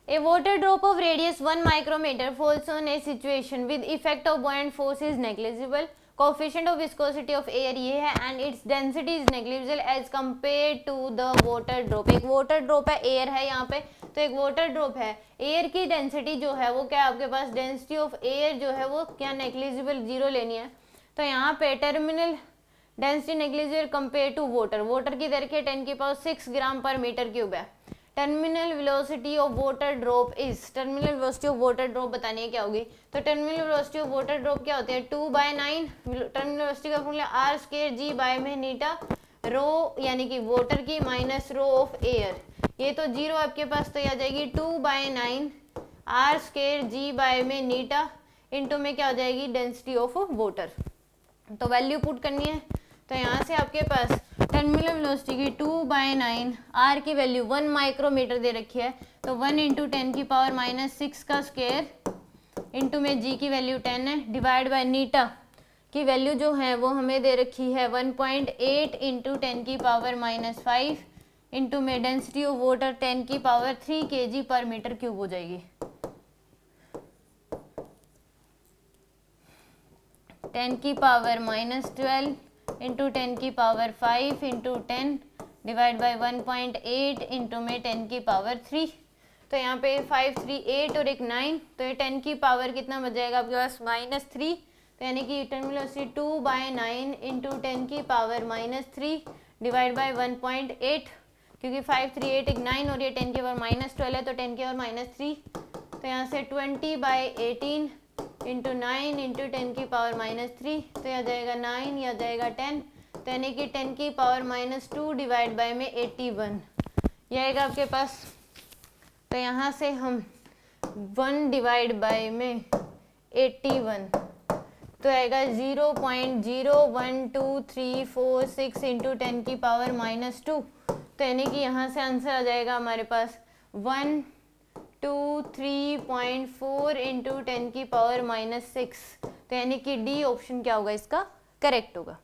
A water drop of radius 1 micrometer falls on a situation with effect of buoyant force is negligible. Coefficient of viscosity of air ये है and its density is negligible as compared to the water drop. एक water drop है, air है यहाँ पे, तो एक water drop है, air की density जो है वो क्या है आपके पास, density of air जो है वो क्या negligible, जीरो लेनी है. तो यहाँ पे terminal density negligible compare to water, water की दर के 10 की पावर 6 ग्राम पर मीटर क्यूब है. Terminal velocity of water drop is, terminal velocity of water drop बतानी है क्या होगी. तो terminal velocity of water drop क्या होती है, 2/9. टर्मिनल वेलोसिटी का formula R square G by में नीटा रो यानी कि वाटर की माइनस रो ऑफ एयर. ये तो जीरो आपके पास, तो ये आ जाएगी 2/9 आर स्क्वायर जी बाय में नीटा इंटू में क्या हो जाएगी डेंसिटी ऑफ वाटर. तो वैल्यू पुट करनी है. तो यहाँ से आपके पास टर्मिनल वेलोसिटी की 2/9 आर की वैल्यू 1 माइक्रोमीटर दे रखी है, तो 1 इंटू 10 की पावर -6 का स्क्वायर इंटू में जी की वैल्यू 10 है डिवाइड बाय नीटा की वैल्यू जो है वो हमें दे रखी है 1.8 इंटू 10 की पावर -5 इंटू में डेंसिटी ऑफ वाटर 10 की पावर 3 kg पर मीटर क्यूब हो जाएगी. 10 की पावर -12 इंटू 10 की power 5 into 10 divide by 1.8 into में 10 की पावर 3. तो यहाँ पे 5 3 8 और एक 9, तो ये 10 की पावर कितना बच जाएगा आपके पास -3. तो यानी कि टर्मिनल वेलोसिटी 2/9 इंटू 10 की पावर -3 डिवाइड बाई 1.8, क्योंकि 5 3 8 एक 9 और ये 10 की पावर -12 है, तो 10 की पावर -3. तो यहाँ से 20/18 इंटू 9 इंटू 10 की पावर -3, तो यह आ जाएगा 9, यह आ जाएगा 10, तो यानी कि 10 की पावर -2 डिवाइड बाय में 81 यह आएगा आपके पास. तो यहाँ से हम 1 डिवाइड बाय में 81 तो आएगा 0.01234 इंटू 10 की पावर -2. तो यानी कि यहाँ से आंसर आ जाएगा हमारे पास 123.4 इंटू 10 की पावर -6. तो यानी कि डी ऑप्शन क्या होगा इसका करेक्ट होगा.